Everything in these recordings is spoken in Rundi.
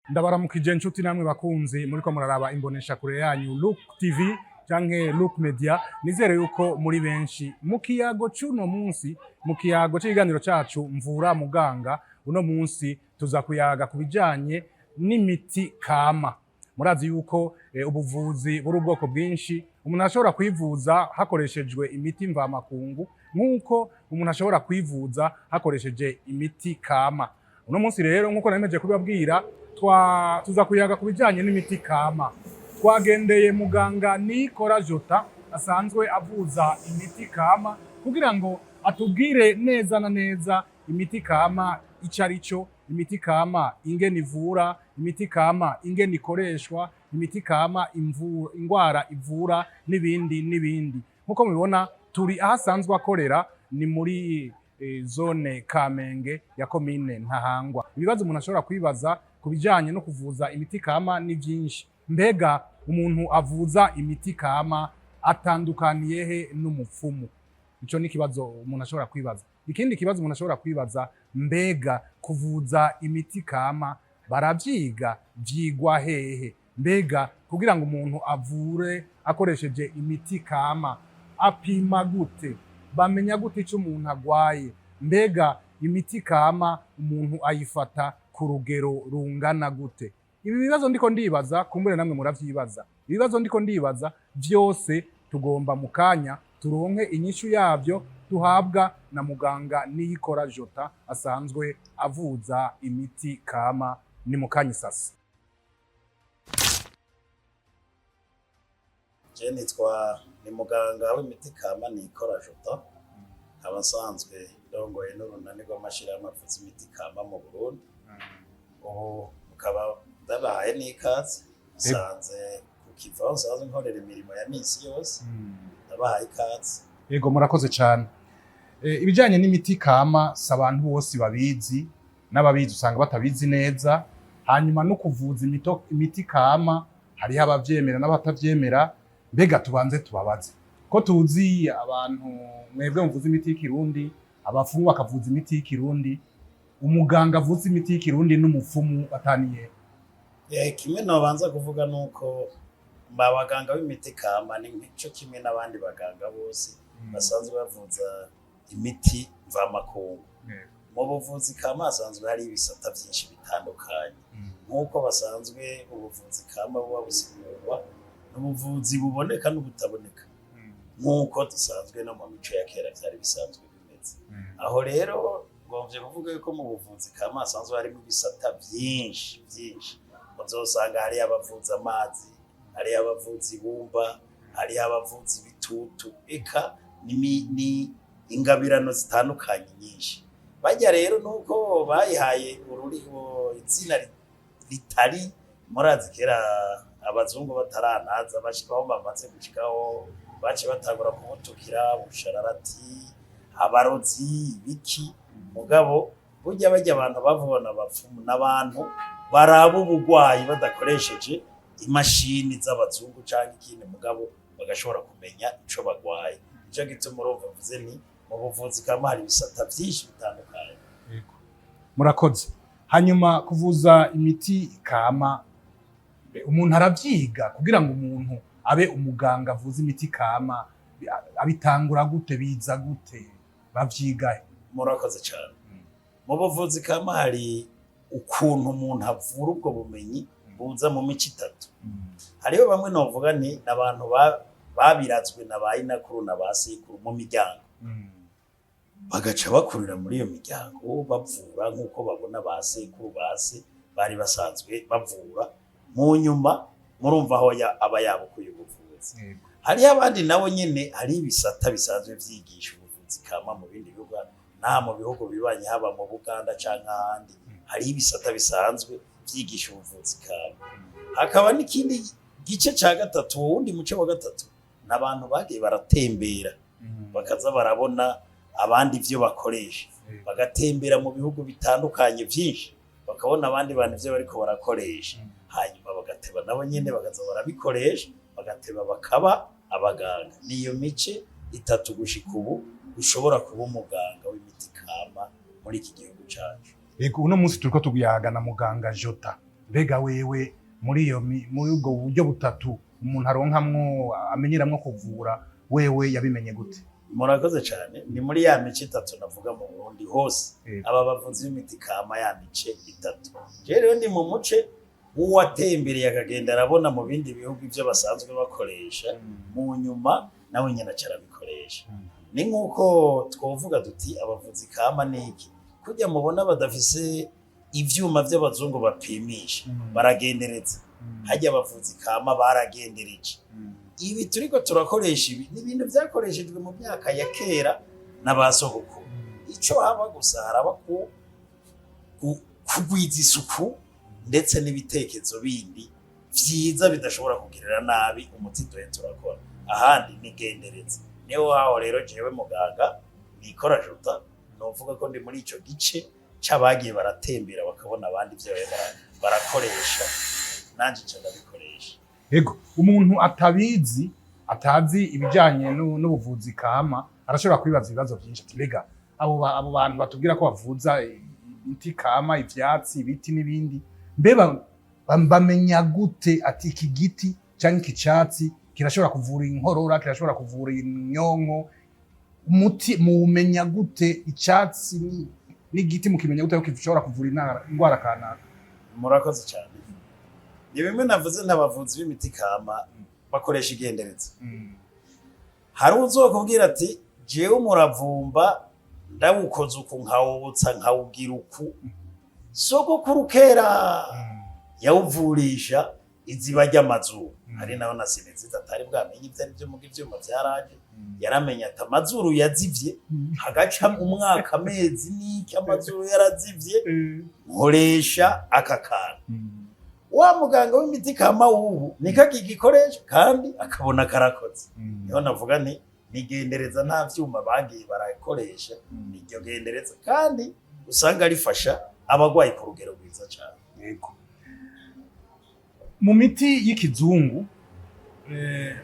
Ndabaramukije inshuti namwe bakunzi muriko muraraba imbonesha kure yanyu Look TV canke Look Media, nizere yuko muri benshi mu kiyago c'uno munsi, mu kiyago c'ikiganiro cacu mvura muganga. Uno munsi tuza kuyaga kubijanye n'imiti kama. Murazi yuko ubuvuzi buri ubwoko bwinshi, umuntu ashobora kwivuza hakoreshejwe imiti mvamakungu nk'uko umuntu ashobora kwivuza hakoresheje imiti kama. Uno munsi rero nk'uko nameje kubabwira, tuza kuyaga kubijanye n'imiti kama. Twagendeye muganga Niko asanzwe avuza imiti kama kugira ngo atubwire neza na neza imiti kama ico arico, imiti kama ingene ivura, imiti kama ingene ikoreshwa, imiti kama ingwara ivura n'ibindi n'ibindi. Nkuko mubibona turi ahasanzwe akorera, ni muri zone Kamenge ya komine Ntahangwa. Ibibazo umuntu ashobora kwibaza kubijanye no kuvuza imiti kama ni vyinshi. Mbega umuntu avuza imiti kama atandukaniye he n'umupfumu? Ico ni kibazo umuntu ashobora kwibaza. Ikindi kibazo umuntu ashobora kwibaza, mbega kuvuza imiti kama baravyiga, vyigwa hehe? Mbega kugira ngo umuntu avure akoresheje imiti kama apima gute? Bamenya gute ico umuntu agwaye? Mbega imiti kama umuntu ayifata ku rugero rungana gute? Ibi bibazo ndiko ndibaza, kumbure namwe muravyibaza. Ibibazo ndiko ndibaza vyose tugomba mu kanya turonke inyishu yavyo tuhabwa na muganga Niko asanzwe avuza imiti kama. Ni mu kanya sasa. Je nitwa ni muganga w'imiti kama Niko, abasanzwe ndongoye n'urunani rw'amashirahamwe avuza imiti kama mu Burundi. Ubu mukaba ndabaye n'ikaze, sanze kukiva usanzwe nkorera imirimo ya misi yose. Ndabaye ikaze. Yego, murakoze cyane. Ibijanye n'imiti kama si abantu bose babizi, n'ababizi usanga batabizi neza. Hanyuma no kuvuza imiti kama hariho abavyemera n'abatavyemera. Mbega tubanze tubabaze ko tuzi abantu mwebwe muvuza imiti y'ikirundi, abafumu bakavuza imiti y'ikirundi, umuganga avuza imiti y'ikirundi n'umupfumu bataniye. Kimwe nobanza kuvuga nuko abaganga b'imiti kama ni nk'ico kimwe n'abandi baganga bose basanzwe bavuza imiti mvamakungu. Mu buvuzi kama hasanzwe hari ibisata vyinshi bitandukanye. Nk'uko basanzwe ubuvuzi kama buba busigurwa n'ubuvuzi buboneka n'ubutaboneka, nk'uko dusanzwe no mu mico ya kera vyari bisanzwe bimeze. Aho rero ngomvye kuvuga yuko mu buvuzi kama hasanzwe harimo ibisata vyinshi vyinshi. Muzosanga hari abavuza amazi, hari abavuza ibumba, hari abavuza ibitutu, eka ni ingabirano zitandukanye nyinshi. Bajya rero nuko bayihaye izina ritari murazi kera abazungu bataranaza bashikaho bamaze gushikaho bace batangura kumutukira ubushararati, abarozi, biki. Mugabo burya bajya abantu bavubona abapfumu n'abantu baraba ubugwayi badakoresheje imashini z'abazungu canke ikindi, mugabo bagashobora kumenya ico bagwaye. Nico gituma urumva mvuze ni mu buvuzi kama hari ibisata vyinshi bitandukanye. Murakoze. Hanyuma kuvuza imiti kama umuntu aravyiga kugira ngo umuntu abe umuganga avuza imiti kama, abitangura gute, biza gute, bavyigahe? Murakoze cyane. Mu buvuzi kama hari ukuntu umuntu avura ubwo bumenyi buza mu mico itatu. Hariho bamwe novuga ni abantu babirazwe na bayinakuru na basekuru mu miryango, bagaca bakurira muri iyo miryango bavura nk'uko babona basekuru base bari basanzwe bavura. Mu nyuma murumva aho aba yabukuye ubuvuzi. Hariho abandi nabo nyene hari ibisata bisanzwe vyigisha ubuvuzi kama mu bindi bihugu, nta mu bihugu bibanye haba mu Buganda canke ahandi, hari ibisata bisanzwe vyigisha ubuvuzi kama. Hakaba n'ikindi gice ca gatatu, wundi muce wa gatatu, n'abantu bagiye baratembera bakaza barabona abandi ivyo bakoresha, bagatembera mu bihugu bitandukanye vyinshi, bakabona abandi bantu ivyo bariko barakoresha, hanyuma bagateba nabo nyene bakaza barabikoresha, bagateba bakaba abaganga. Niyo mice itatu gushika ubu ushobora kuba umuganga w'imiti kama muri iki gihugu cacu. Uno munsi turiko tuguyaga na muganga Jota. mbega wewe muri ubwo buryo butatu umuntu aronkamwo amenyeramwo kuvura wewe yabimenye gute? Murakoze cyane. Ni muri ya mice itatu navuga mu Burundi hose aba bavuzi b'imiti kama ya mice itatu. Rero ndi mu muce uwatembereye akagenda arabona mu bindi bihugu ivyo basanzwe bakoresha mu nyuma nawe nyene acarabikoresha. Ni nkuko twovuga duti abavuzi kama niki kujya mubona badafise ivyuma vy'abazungu bapimisha baragendereza hajya abavuzi kama baragendereje. Ibi turiko turakoresha ibi ni ibintu vyakoreshejwe mu myaka ya kera n'abasogokuru. Ico haba gusa haraba kugwiza isuku ndetse n'ibitekerezo bindi vyiza bidashobora kugirira nabi umuti duhe turakora. Ahandi nigendereza. Niho haho rero jewe muganga nikora juta novuga ko ndi muri ico gice c'abagiye baratembera bakabona abandi ivyo barakoresha nanje nca ndabikoresha. Ego umuntu atazi ibijanye n'ubuvuzi kama arashobora kwibaza ibibazo byinshi ati mbega abo bantu batubwira ko bavuza imiti kama ivyatsi ibiti n'ibindi mbeba bamenya gute ati iki giti canke iki cyatsi kirashobora kuvura inkorora kirashobora kuvura inyonko umuti mumenya gute icyatsi n'igiti mukimenya gute ko gishobora kuvura indwara kanaka? Murakoze cyane. Ni bimwe navuze n'abavuzi b'imiti kama bakoresha igendereza. Hari uzokubwira ati jewe umuravumba ndawukoze uku nkawubutsa nkawugira uku sogokuru kera yawuvurisha iziba ry'amazuru. Hari naho nasinzi atari bwamenye ivyo arivyo mu ivyuma vyaraje yaramenya ati amazuru yazivye hagaca umwaka amezi n'iki amazuru yarazivye nkoresha aka kantu. Wa muganga w'imiti kama ubu nikagikoresha kandi akabona karakoze. Niho navuga nti nigendereza nta vyuma bagiye barakoresha niryo gendereza kandi usanga rifasha abagwayi ku rugero rwiza cyane. Yego. Mu miti y'ikizungu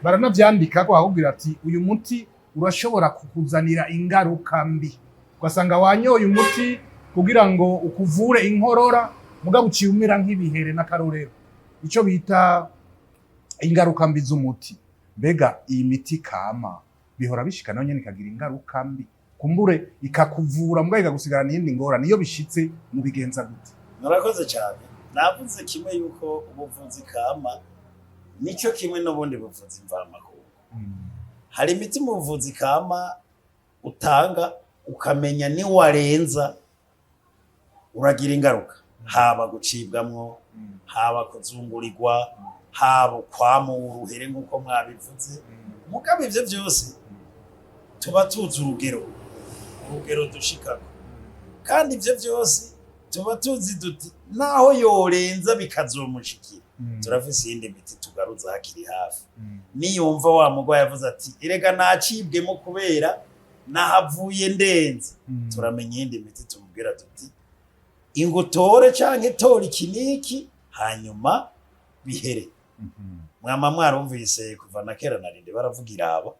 baranavyandika ko ahubwira ati uyu muti urashobora kukuzanira ingaruka mbi. Ugasanga wanyoye umuti kugira ngo ukuvure inkorora mugabo uciye umera nk'ibihere n'akarorero ico bita ingaruka mbi z'umuti. Mbega iyi miti kama bihora bishika nayo nyene ikagira ingaruka mbi kumbure ikakuvura mbwa ikagusigarana iyindi ngorane iyo bishitse mu bigenza gute? Murakoze cyane. Navuze kimwe yuko ubuvuzi kama nico kimwe n'ubundi buvuzi mvamakungu. Hari imiti mu buvuzi kama utanga ukamenya ni warenza uragira ingaruka haba gucibwamwo haba kuzungurirwa haba kwama uruhere nk'uko mwabivuze. Mugabo ivyo vyose tuba tuzi urugero dushikako kandi ivyo vyose tuba tuzi duti naho yorenza bikazomushikira. Turafise iyindi miti tugaruza hakiri hafi. Niyumva wa mugwayi yavuze ati erega nacibwemo kubera nahavuye ndenze turamenya iyindi miti tumubwira tuti ingutore canke tora ikiniki hanyuma bihere. Mwama mwarumvise kuva na kera narinde baravugira aba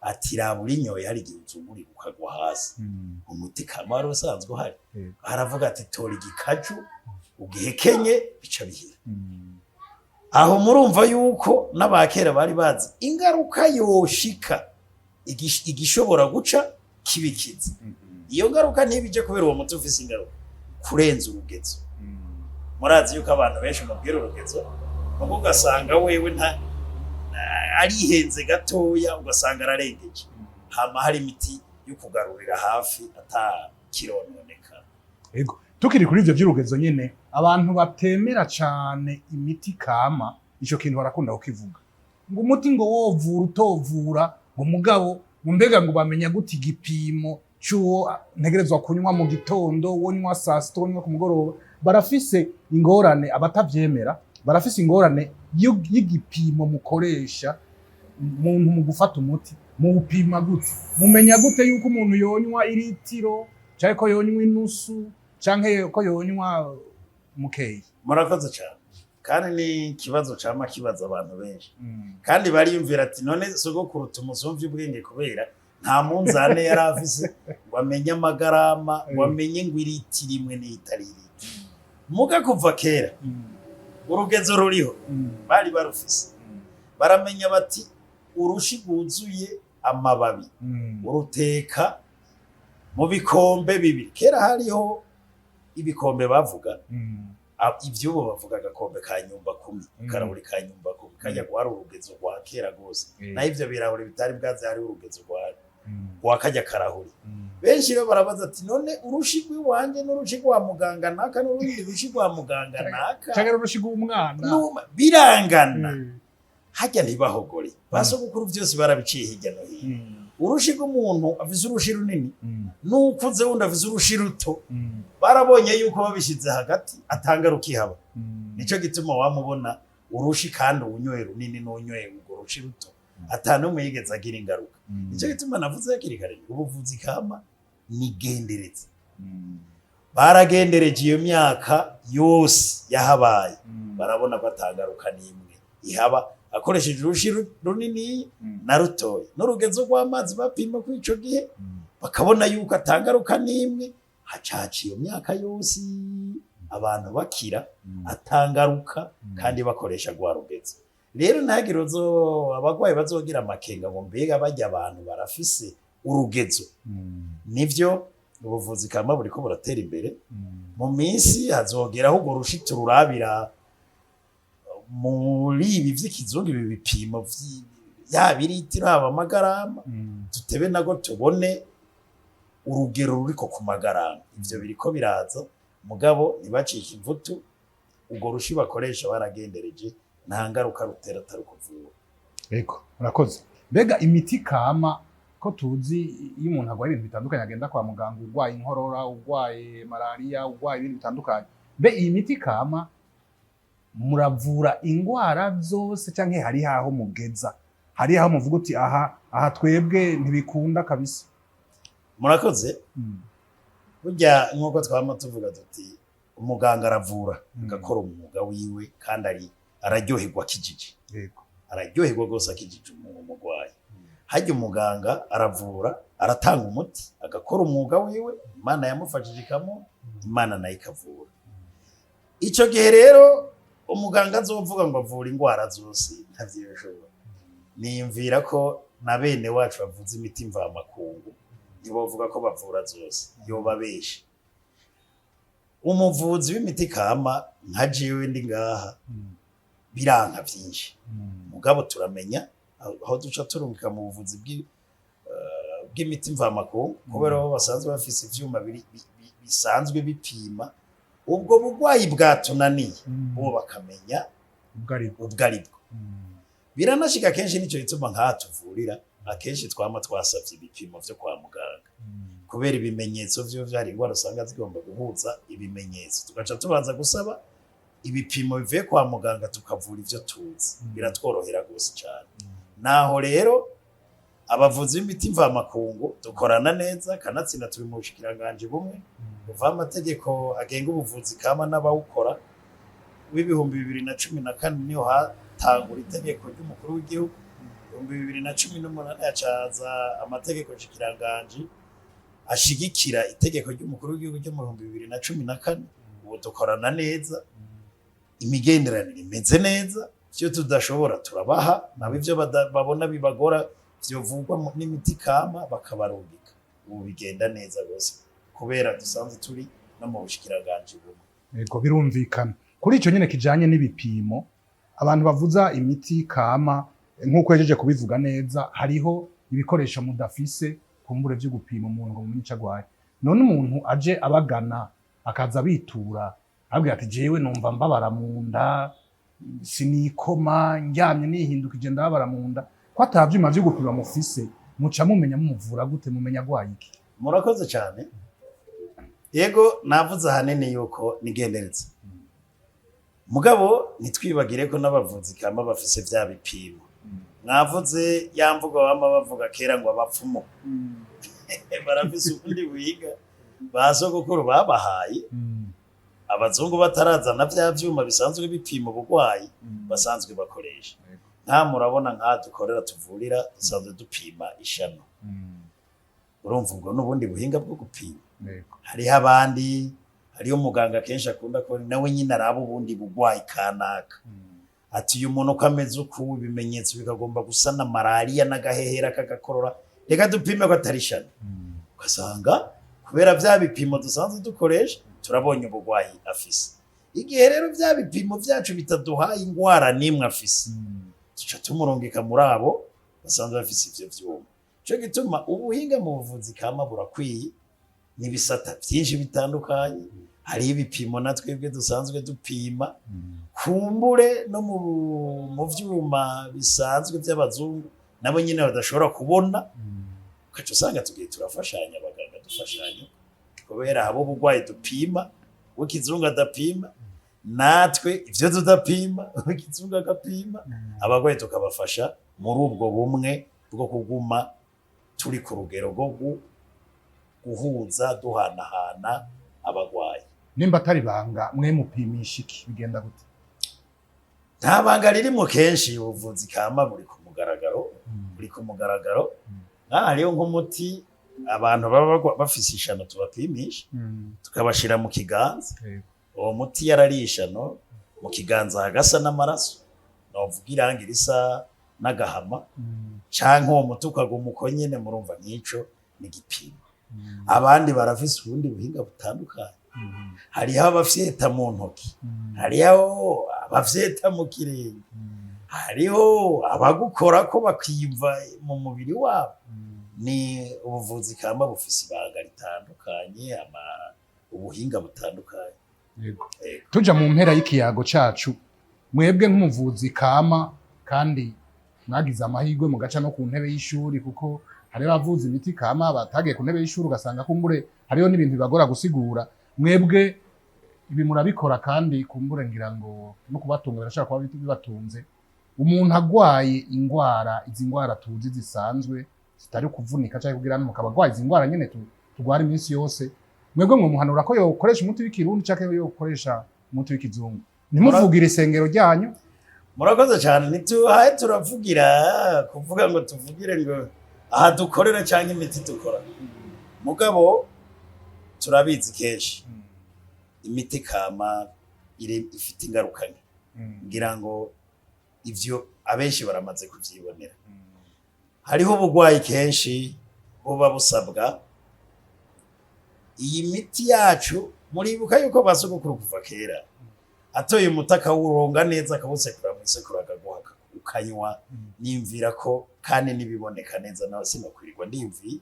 ati raburi nyoye hari igihe uzunguri ukagwa hasi. Umuti kama wari usanzwe uhari aravuga ati tora igikaju ugihekenye bica bihira. Aho murumva yuko n'abakera bari bazi ingaruka yoshika igishobora guca kibikiza. Iyo ngaruka ntibije kubera uwo muti ufise ingaruka kurenza urugezo. Murazi yuko abantu benshi mubwira urugezo nuko ugasanga wewe arihenze gatoya ugasanga ararengeje. Hama hari imiti yo kugarurira hafi atakirononeka. Ego tukiri kuri ivyo vy'urugezo nyene abantu batemera cane imiti kama ico kintu barakunda kukivuga ngo umuti ngo wovura utovura ngo mugabo ngo mbega ngo bamenya gute igipimo c'uwo ntegerezwa kunywa mu gitondo wonywa saa sita wonywa ku mugoroba. Barafise ingorane abatavyemera barafise ingorane y'igipimo mukoresha umuntu mu gufata umuti mu upima gute mumenya gute yuko umuntu yonywa iritiro canke ko yonywa inusu canke ko yonywa mukeyi? Murakoze cyane kandi ni kibazo cama kibaza abantu benshi kandi bariyumvira ati none sogokuru tumusumvye ubwenge kubera nta munzane yari afise ngo amenye amagarama ngo amenye ngo iritiro imwe n'itari iriti. Muga kuva kera urugezo ruriho bari barufise baramenya bati urushi rwuzuye amababi uruteka mu bikombe bibiri. Kera hariho ibikombe bavuga ivyubo bavuga agakombe ka nyumba 10 karahuri ka nyumba 10 kajya gwari urugezo rwa kera gose na ivyo birahuri bitari bwaze hari urugezo rwa kajya karahuri. Benshi rero barabaza ati none urushi rw'iwanje n'urushi rwa muganga naka n'urundi rushi rwa muganga naka cyangwa urushi rw'umwana birangana hajya ntibahogore basogukuru byose barabiciye hirya no hino. Urushi rw'umuntu avize urushi runini n'ukuze wundi avize urushi ruto barabonye yuko babishize hagati atanga rukihaba. Nico gituma wamubona urushi kandi unyoye runini n'unyoye urwo rushi ruto atanu mwigeze agira ingaruka. Nico gituma navuze yakiri kare ubuvuzi kama nigenderetse. Baragendereje iyo myaka yose yahabaye barabona ko atangaruka n'imwe ihaba akoresheje urushi runini na rutoya n'urugezo rw'amazi bapima kuri ico gihe bakabona yuko atangaruka n'imwe. Hacaci iyo myaka yose abantu bakira atangaruka kandi bakoresha rwa rugezo. Rero ntagire abagwayi bazogira amakenga ngo mbega bajya abantu barafise urugezo. Nivyo ubuvuzi kama buriko buratera imbere mu minsi hazogeraho urwo rushi tururabira muri ibi vy'ikizungu ibi bipimo yabiritiro haba amagarama tutebe nago tubone urugero ruriko ku magarama. Ivyo biriko biraza mugabo ntibacike imvutu urwo rushi bakoresha baragendereje nta ngaruka rutera atarukuvura. Ego murakoze. Mbega imiti kama ko tuzi iyo umuntu agwaye ibintu bitandukanye agenda kwa muganga urwaye inkorora urwaye malaria urwaye ibintu bitandukanye mbe iyi miti kama muravura ingwara zose canke hari haho mugeza hari haho muvuga uti aha twebwe ntibikunda kabisa? Murakoze. Burya nkuko twama tuvuga tuti umuganga aravura agakora umwuga wiwe kandi araryoherwa kijiji. Yego araryoherwa gose akijiji umugwayi. Hajya umuganga aravura aratanga umuti agakora umwuga wiwe Imana yamufashije ikamo Imana nayo ikavura. Ico gihe rero umuganga azovuga ngo avura ingwara zose ntavyishobora. Niyumvira ko na bene wacu bavuza imiti mva makungu nibovuga ko bavura zose yoba beshi. Umuvuzi w'imiti kama nka jewe ndi ngaha biranka vyinshi mugabo turamenya aho duca turumika mu buvuzi bw'imiti mva makungu kubera aho basanzwe bafise ivyuma bisanzwe bipima ubwo bugwayi bwatunaniye bo bakamenya ubwaribwo. Biranashika kenshi nico gituma nka tuvurira akenshi twama twasavye ibipimo vyo kwa muganga kubera ibimenyetso vyo vyari ingwara usanga zigomba guhuza ibimenyetso tugaca tubanza gusaba ibipimo bivuye kwa muganga tukavura ivyo tuzi. Biratworohera gose cyane. Naho rero abavuzi b'imiti mva makungu dukorana neza kanatsinda turi mu bushikiranganje bumwe buva amategeko agenga ubuvuzi kama n'abawukora w'ibihumbi 2014 niho hatangura itegeko ry'umukuru w'igihugu. 2018 yacaza amategeko nshikiranganje ashigikira itegeko ry'umukuru w'igihugu ryo mu 2014. Ubu dukorana neza imigenderanire imeze neza cyo tudashobora turabaha nabo ivyo babona bibagora vyovugwa n'imiti kama bakabarungika. Ubu bigenda neza gose kubera dusanzwe turi no mu bushikiranganje bumwe. Ego birumvikana. Kuri ico nyene kijanye n'ibipimo abantu bavuza imiti kama nkuko yejeje kubivuga neza hariho ibikoresho mudafise kumbure vyo gupima umuntu ngo mumenye icagwaye. None umuntu aje abagana akaza bitura abwira ati jewe numva mbabara mu nda sinikoma ndyamye nihindukije ndabara mu nda ko atavyuma vyo gupima mufise muca mumenya mumuvura gute mumenya gwaye iki? Murakoze cyane. Yego navuze hanene yuko nigenderetse mugabo nitwibagire ko n'abavuzi kama bafise vya bipimo. Mwavuze yamvuga bama bavuga kera ngo abapfumo barafise ubundi buhiga basogokuru babahaye abazungu batarazana vya vyuma bisanzwe bipima ubugwayi basanzwe bakoresha. Nta murabona nka dukorera tuvurira dusanzwe dupima ISHANO. Urumva ubwo n'ubundi buhinga bwo gupima. Hari abandi hariyo muganga kenshi akunda ko nawe nyine araba ubundi bugwayi kanaka ati uyu muntu uko ameze uku ibimenyetso bikagomba gusa na malaria n'agahehera kagakorora reka dupime ko atari ishano ugasanga kubera vya bipimo dusanzwe dukoresha turabonye ubugwayi afise igihe rero vya bipimo vyacu bitaduhaye ingwara nimwe afise tuca tumurungika muri abo basanzwe bafise ivyo vyuma cyo gituma ubuhinga mu buvuzi kama burakwiye n'ibisata byinshi bitandukanye hari ibipimo natwebwe dusanzwe dupima kumbure no mu vyuma bisanzwe by'abazungu nabo nyine badashobora kubona ukaca usanga tugiye turafashanya abaganga dufashanya kubera abo bugwayi dupima w'ikizungu adapima natwe ivyo tudapima w'ikizungu agapima abagwayi tukabafasha muri ubwo bumwe bwo kuguma turi ku rugero rwo guhuza duhanahana abagwayi. Nimba atari banga mwe mupimisha iki bigenda gute? Nta banga ririmo kenshi ubuvuzi kama buri ku mugaragaro buri ku mugaragaro hariyo nk'umuti abantu baba bafise ishano tubapimisha tukabashira mu kiganza uwo muti yararishano mu kiganza hagasa n'amaraso novuga irangi risa n'agahama canke uwo muti ukaguma uko nyene murumva nk'ico ni igipimo abandi barafise ubundi buhinga butandukanye hariho abafyeta mu ntoki hariho abafyeta mu kirenge hariho abagukora ko bakiyumva mu mubiri wabo ni ubuvuzi kama bufise ibanga ritandukanye ubuhinga butandukanye. Tuja mu mpera y'ikiyago cacu mwebwe nk'umuvuzi kama kandi mwagize amahirwe mu gaca no ku ntebe y'ishuri kuko hari abavuzi imiti kama batagiye ku ntebe y'ishuri ugasanga kumbure hariho n'ibintu bibagora gusigura mwebwe ibi murabikora kandi kumbure ngira ngo no kubatunga birashaka kuba bibatunze umuntu agwaye ingwara izi ngwara tuzi zisanzwe zitari kuvunika cyangwa kugira no mukabagwaye izi ngwara nyene tugwara iminsi yose mwebwe mwe muhanura ko yokoresha umuti w'ikirundi cyangwa yokoresha umuti w'ikizungu ntimuvugire isengero ryanyu. Murakoze cyane nituhaye turavugira kuvuga ngo tuvugire ngo aha dukorera cyangwa imiti dukora mugabo turabizi kenshi imiti kama ifite ingaruka nke ngira ngo ivyo abenshi baramaze kuvyibonera hariho ubugwayi kenshi buba busabwa iyi miti yacu muribuka yuko basogokuru kuva kera atoye umutaka wuronga neza akabusekura mu isekuru akaguha ukanywa nimvira ko kandi nibiboneka neza nawe sinokwirirwa ndimvi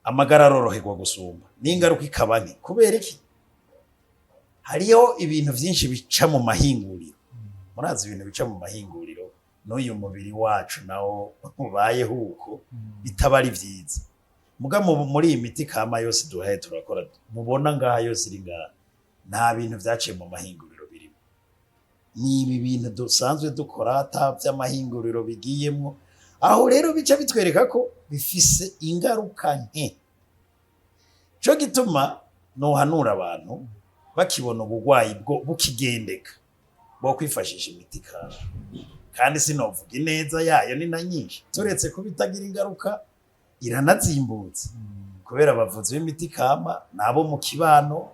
amagara aroroherwa gusumba n'ingaruka ikaba nke kubera iki hariyo ibintu vyinshi bica mu mahinguriro murazi ibintu bica mu mahinguriro n'uyu mubiri wacu nawo ubayeho uko bitaba ari vyiza muga muri iyi miti kama yose duhaye turakora mubona ngaha yose iri ngaha nta bintu vyaciye mu mahinguriro birimo ni ibi bintu dusanzwe dukora ata vy'amahinguriro bigiyemwo aho rero bica bitwereka ko bifise ingaruka nke cyo gituma nohanura abantu bakibona ubugwayi bwo bukigendeka bo kwifashisha imiti kama kandi sinovuga ineza yayo ni na nyinshi turetse ko bitagira ingaruka iranazimbutse kubera abavuzi b'imiti kama nabo mu kibano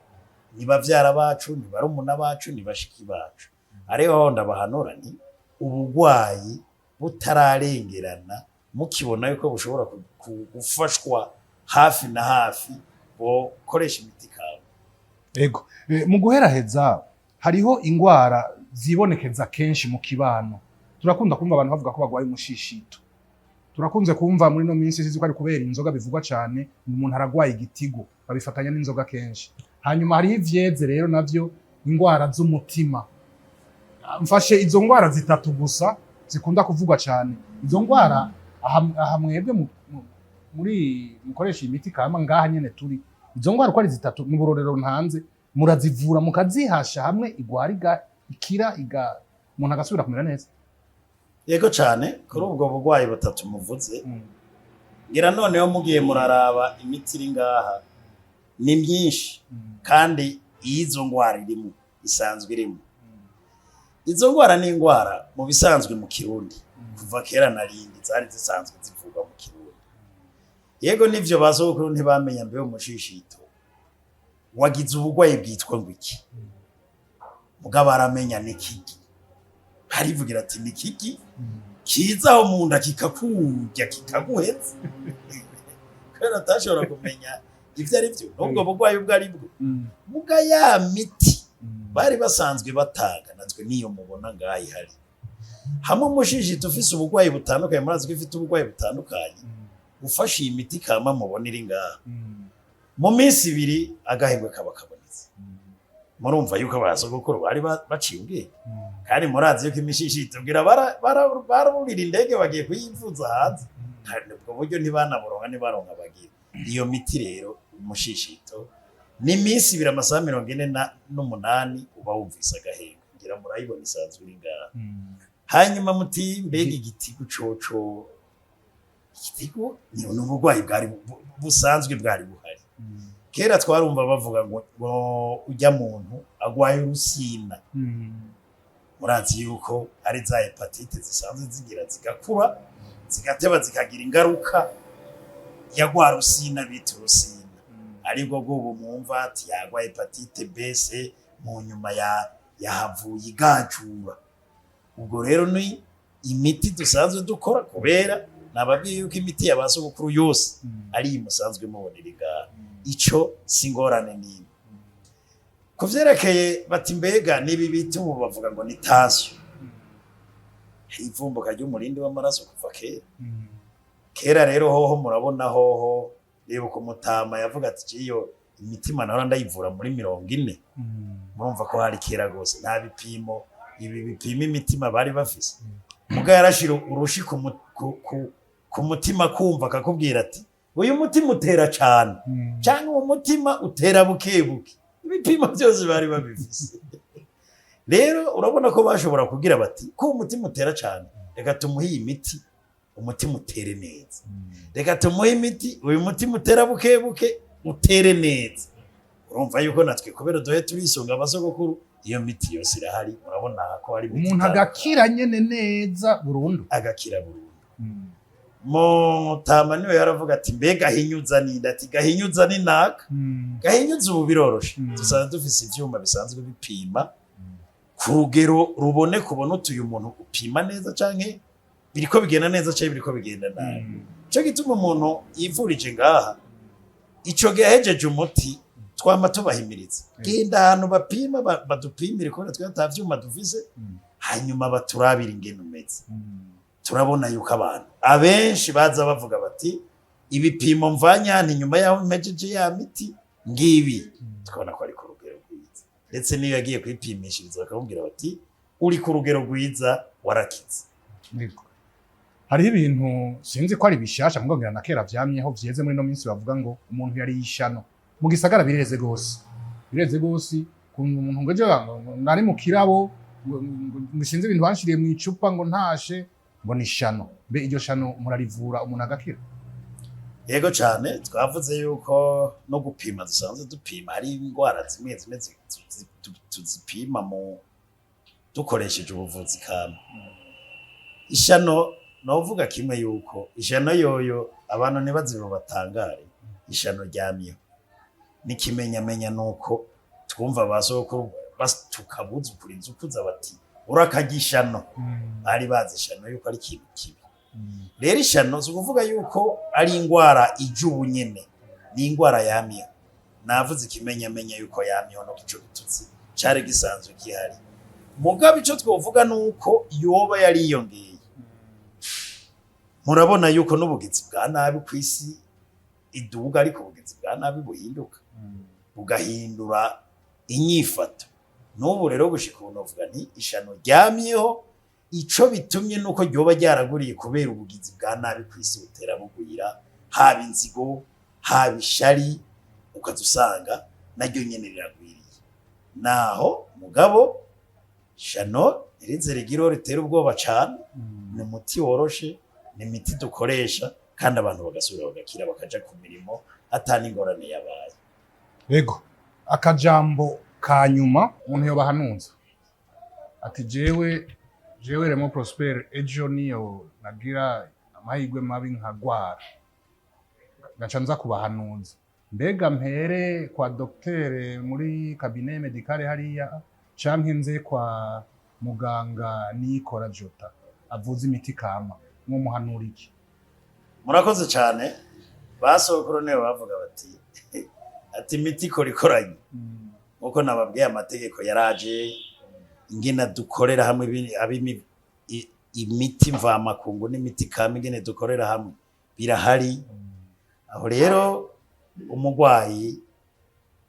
ni bavyara bacu ni barumuna bacu ni bashiki bacu ariho ndabahanura ni ubugwayi butararengerana mukibona yuko bushobora gufashwa hafi na hafi bo koresha imiti kama. Ego mu guheraheza hariho ingwara zibonekeza kenshi mu kibano turakunda kumva abantu bavuga ko bagwaye umushishito turakunze kumva muri no minsi sizi ko ari kubera inzoga bivugwa cyane umuntu aragwaye igitigo babifatanya n'inzoga kenshi hanyuma hari ivyeze rero navyo ingwara z'umutima mfashe izo ngwara zitatu gusa zikunda kuvugwa cyane izo ngwara aha mwebwe muri mukoresha imiti kama ngaha nyene turi izo ngwara ko ari zitatu mu burorero ntanze murazivura mukazihasha hamwe igwariga ikira umuntu agasubira kumera neza. Yego cyane kuri ubwo bugwayi batatu muvuze ngira noneho mugiye muraraba imiti iri ngaha ni myinshi kandi izo ngwara irimo isanzwe irimo izo ngwara ni ingwara mu bisanzwe mu Kirundi kuva kera narindi zari zisanzwe zivugwa mu Kirundi yego nivyo bazokuru ntibamenya mbe umushishito wagize ubugwayi bwitwa ngo iki mugabo aramenya nikiki harivugira ati nikiki kizaho mu nda kikakurya kikaguheza kandi atashobora kumenya ivyo ari vyo nubwo bugwayi ubwo ari bwo muga ya miti bari basanzwe batanga natwe niyo mubona ngayi hari hamwe umushiji tufise ubugwayi butandukanye murazi ko ifite ubugwayi butandukanye ufashe iyi miti kama mubona iri ngaha mu minsi 2 agahembwe kaba kabonetse murumva yuko abasogokuru bari baciye ubwenge kandi murazi yuko imishishi tubwira barurira indege bagiye kuyivuza hanze kandi ubwo buryo ntibanaboronka ntibaronka bagira iyo miti rero umushishito ni minsi 2 amasaha 48 uba wumvise agahembwe ngira murayibona isanzwe iri ngaha hanyuma muti mbega igitigu coco igitigu ni ubugwayi bwari busanzwe bwari buhari kera twarumva bavuga ngo ujya muntu agwaye urusina murazi yuko ari za hepatite zisanzwe zigira zigakura zigateba zikagira ingaruka yagwara rusina bita urusina aribwo bwo mwumva ati yagwa hepatite B C mu nyuma yahavuye igacura ubwo rero ni imiti dusanzwe dukora kubera nababwiye yuko imiti yabasogokuru yose ari imusanzwe mubonera igaha ico singorane nini kuvyerekeye bati mbega nibi biti ubu bavuga ngo ni tension ivumbuka ry'umurindi w'amaraso kuva kera rero hoho murabona hoho reba ko mutama yavuga ati ciyo imitima nahora ndayivura muri 40 murumva ko hari kera gose nta bipimo ibi bipima imitima bari bafise muga yarashira urushi ku mutima kumva akakubwira ati uyu mutima utera cyane cyangwa uwo mutima utera bukebuke ibipimo byose bari babifise rero urabona ko bashobora kugira bati ko umutima utera cyane reka tumuhe imiti umutima utere neza reka tumuhe imiti uyu mutima utera bukebuke utere neza urumva yuko natwe kubera duhe turisonga abasogokuru iyo miti yose irahari urabona ko ari umuntu agakira nyene neza burundu agakira burundu Mutama niwe yaravuga ati mbega hinyuza ni ati gahinyuza ni naka gahinyuza ubu biroroshe dusanzwe dufise ivyuma bisanzwe bipima ku rugero rubone kubona utuye umuntu upima neza canke biriko bigenda neza canke biriko bigenda nabi cyo gituma umuntu yivurije ngaha ico gahejeje umuti twama tubahimiriza genda ahantu bapima badupimire ko natwe atavyuma dufise hanyuma baturabira ingene umeze turabona yuko abantu abenshi baza bavuga bati ibipimo mvanyane nyuma yaho mejeje ya miti ngibi tukabona ko ari ku rugero rwiza ndetse niyo yagiye kwipimishiriza bakamubwira bati uri ku rugero rwiza warakize hariho ibintu sinzi ko ari bishasha ngongera na kera vyamyeho vyeze muri no minsi bavuga ngo umuntu yari yishano mu gisagara bireze gose umuntu ngo je nari mu kirabo ngishinze ibintu banshiriye mu icupa ngo ntashe ngo ni shano mbe iryo shano murarivura umuntu agakira yego cyane twavuze yuko no gupima dusanzwe dupima ari indwara zimwe tuzipima mu dukoresheje ubuvuzi kama ishano novuga kimwe yuko ishano yoyo abantu nibazibo batangare ishano ryamyeho nikimenyamenya nuko twumva basoko tukabuza ukurinza ukuza bati urakagishano ari bazishano yuko ari kintu kibi rero ishano zuvuga yuko ari indwara ijubu nyene ni indwara yamye navuze ikimenyamenya yuko yamye no kico gitutsi cari gisanzwe kihari mugabe ico twovuga nuko yoba yari yongeye murabona yuko n'ubugizi bwa nabi kwisi iduga ariko ubugizi bwa nabi buhinduka bugahindura inyifato n'ubu rero gushika unovuga nti ishano ryamyeho ico bitumye nuko ryoba ryaraguriye kubera ubugizi bwa nabi kwisi butera bugwira haba inzigo haba ishari ukazusanga naryo nyene riragwiriye naho mugabo shano irize rigiro ritera ubwoba cane ni muti woroshe ni miti dukoresha kandi abantu bagasubira bagakira bakaja ku mirimo atani ingorane yabaye yego akajambo kanyuma umuntu yoba hanunza ati jewe Remo Prosper ejo niyo nagira amahirwe mabi nkagwara ngaca nza kubahanuza mbega mpere kwa docteur muri cabinet medicale hariya canke nze kwa muganga Niko Jota avuza imiti kama mwumuhanura iki? Murakoze cyane. Basokuru ne bavuga bati ati imiti ikoranye nkuko nababwiye amategeko yaraje ingena dukorera hamwe imiti mvamakungu n'imiti kama ingene dukorera hamwe birahari. Aho rero umugwayi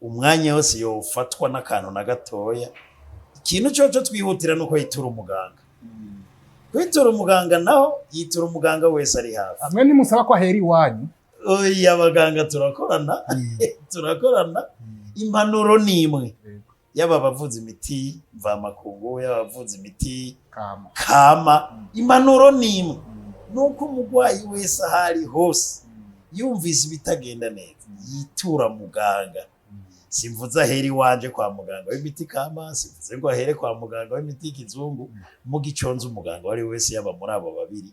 umwanya wose yofatwa n'akantu na gatoya, ikintu cyo twihutira nuko yitura umuganga. Kwitura umuganga naho yitura umuganga wese ari hafi. Amwe nimusaba ko ahera iwanyu. Oya abaganga turakorana turakorana. Impanuro nimwe yaba bavuza imiti mvamakungu yaba bavuza imiti kama impanuro nimwe nuko umugwayi wese ahari hose yumvise ibitagenda neza yitura muganga. Simvuza aheri wanje kwa muganga w'imiti kama, simvuze ngo ahere kwa muganga w'imiti kizungu. Mu giconzo umuganga wari wese yaba muri abo babiri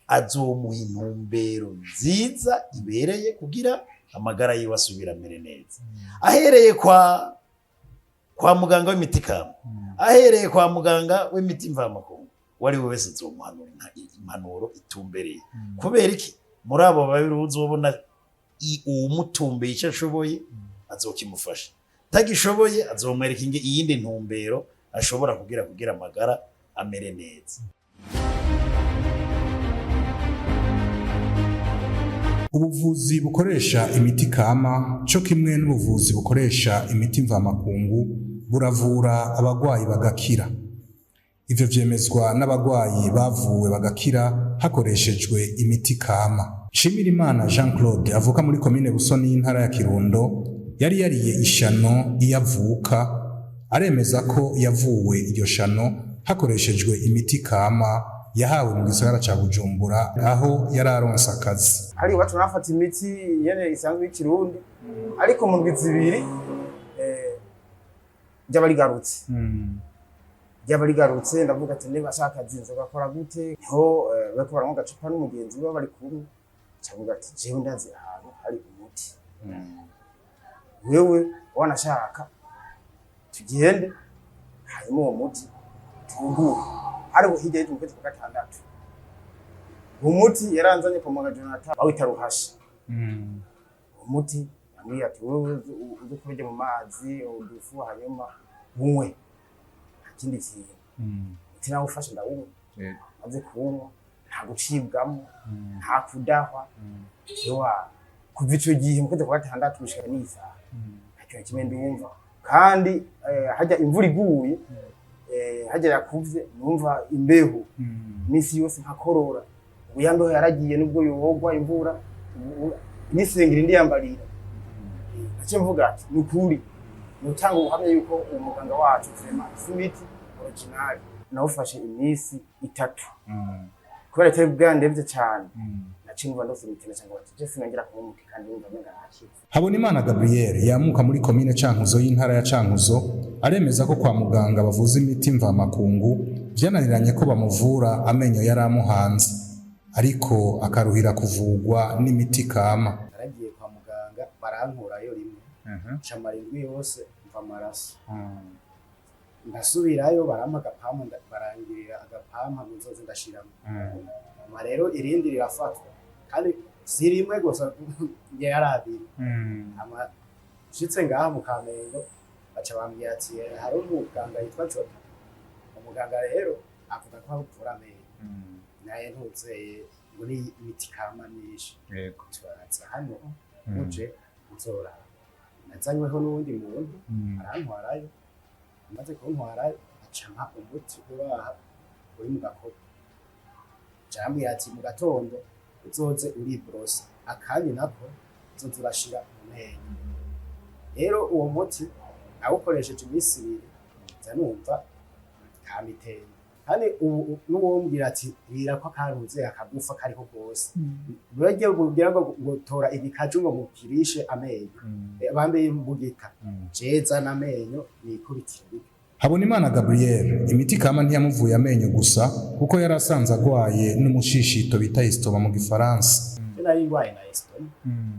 azomuha intumbero nziza ibereye kugira amagara yiwe asubira mere neza. Ahereye kwa muganga w'imiti kama, ahereye kwa muganga w'imiti mvamakungu, wari wese azomuhanura impanuro itumbereye. Kubera iki? Muri abo babiri uzobona umutumbeye icyo ashoboye azokimufasha, tagishoboye azomwereka iyindi ntumbero ashobora kugira amagara amere neza. Ubuvuzi bukoresha imiti kama cyo kimwe n'ubuvuzi bukoresha imiti mvamakungu buravura abagwayi bagakira. Ivyo vyemezwa n'abagwayi bavuwe bagakira hakoreshejwe imiti kama. Nshimirimana Jean Claude avuka muri komine Busoni y'intara ya Kirundo yari yariye ishano iyavuka, aremeza ko yavuwe iryo shano hakoreshejwe imiti kama yahawe mu gisagara ca Bujumbura aho yararonse akazi. Hari watu nafata imiti yene isanzwe y'ikirundi ariko mu ndwi zibiri ryabarigarutse ndavuga ati niba ashaka zinzo gakora gute ho bako baramwe gacupa n'umugenzi we bari kumwe cyavuga ati jewe ndazi ahantu hari umuti wewe wanashaka tugende hanyuma uwo muti tugure ari hirya y'ukwezi kwa gatandatu. Umuti yaranzanye kwa muganga Jonathan awita ruhashi. Umuti yambwiye ati wewe uze kurya mu mazi udufu hanyuma unywe ikindi kintu ati nawe ufashe ndawunywa maze kunywa nta gucibwamo nta kudahwa yowa kuva ico gihe mu kwezi kwa gatandatu gushika n'isaha ntacyo kimwe ndumva kandi hajya imvura iguye hajya yakuvye numva imbeho misi yose nkakorora ubuyambeho yaragiye nubwo yogwa imvura nisengera indi yambarira ace mvuga ati nukuri nutanga ubuhamya yuko umuganga wacu Frema imiti original nawufashe imisi 3 kubera cyari bwandevye cyane nacimva ndose imiti cyangwa ati je sinongera kuba umuti kandi numva menga ntakize. Habonimana Gabriel yamuka muri komine Cankuzo y'intara ya Cankuzo aremeza ko kwa muganga bavuza imiti mvamakungu byananiranye ko bamuvura amenyo yaramuhanze ariko akaruhira kuvugwa n'imiti kama. Naragiye kwa muganga barankurayo rimwe camara indwi yose mva amaraso ndasubirayo barampa agapampa barangirira agapampa muzoze ndashiramo ma rero irindi rirafatwa kandi si rimwe gusa yarabiri ama shitse ngaha mu Kamenge baca bambwira ati hari umuganga yitwa Jota. Umuganga rero avuga ko avura amenyo naye ntuzeye muri imiti kama myinshi yego twaratsa hano uje uzora nazanyweho n'undi muntu arantwarayo amaze kuntwarayo acampa umuti ubaha uri mu gakopo jambwira ati mu gatondo uzoze uribrosa akandi nako uzoze urashira mu menyo. Rero uwo muti nawukoresheje imisi 2 zanumva kamiteye kandi n'uwombwira ati bira ko karuze akagufa kariko gose burege kugira ngo tora igikajungo mu kirishe amenyo bambe mbugika jeza n'amenyo nikubitira. Habonimana Gabriel imiti kama ntiyamuvuye amenyo gusa kuko yarasanze agwaye n'umushishito bita istoma mu gifaransa. je nari ngwaye na estoma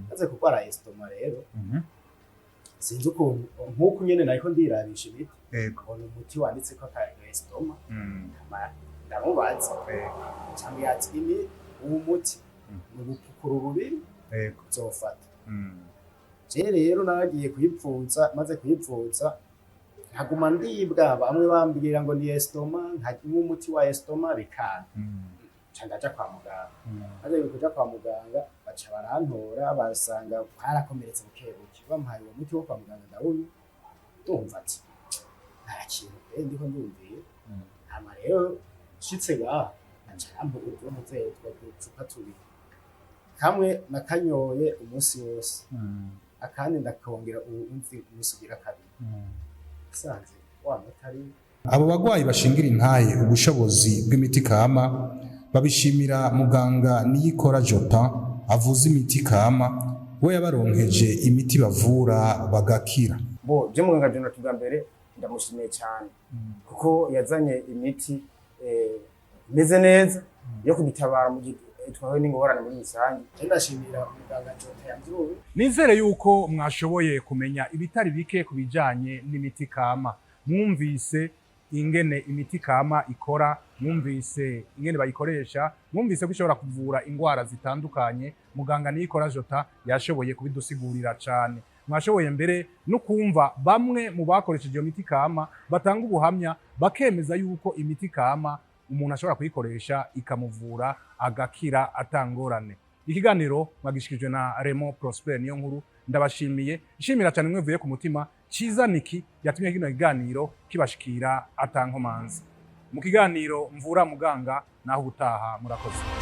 maze kurwara estoma rero sinzi ukuntu nk'uko nyene nariko ndirabisha imiti mbona umuti wanditseko aka estoma ndamubaza cambwira ati uwu muti ni ubupukuru bubiri uzofata je rero naragiye kuyipfuza maze kuyipfuza nkaguma ndibwa bamwe bambwira ngo ni estoma nkanywa umuti wa estoma bikanga ca ndaja kwa muganga maze kuja kwa muganga baca barantora basanga kwarakomeretse bukebuke bampaye uwo muti wo kwa muganga ndawunywa ndumva ati nta kintu ndiko ndumviye hama rero nshitse ngaha nca yambuka umuzehe twaducupa tubiri kamwe nakanyoye umunsi wose akandi ndakongera umunsi ugira kabiri sanze wa mutari. Abo bagwayi bashingira intaye ubushobozi bw'imiti kama babishimira muganga Niyikora Jota avuza imiti kama we yabaronkeje imiti bavura bagakira. Je muganga Jonathan tubwa mbere ndamushimiye cyane kuko yazanye imiti meze neza yo kubitabara mu gihe twawe n'ingorane muri rusange. Ndashimira muganga Jota yamvuye. Nizere yuko mwashoboye kumenya ibitari bike kubijanye n'imiti kama. Mwumvise ingene imiti kama ikora, mwumvise ingene bayikoresha, mwumvise ko ishobora kuvura ingwara zitandukanye. Muganga Niyikora Jota yashoboye kubidusigurira cyane. Mwashoboye mbere no kumva bamwe mu bakoresheje iyo miti kama batanga ubuhamya bakemeza yuko imiti kama umuntu ashobora kuyikoresha ikamuvura agakira atangorane. Ikiganiro mwagishikijwe na Remo Prosper niyo nkuru. Ndabashimiye, ishimira cyane mwevuye ku mutima. Ciza Niki yatumye kino kiganiro kibashikira atankomanzi. Mu kiganiro mvura muganga naho ubutaha murakoze.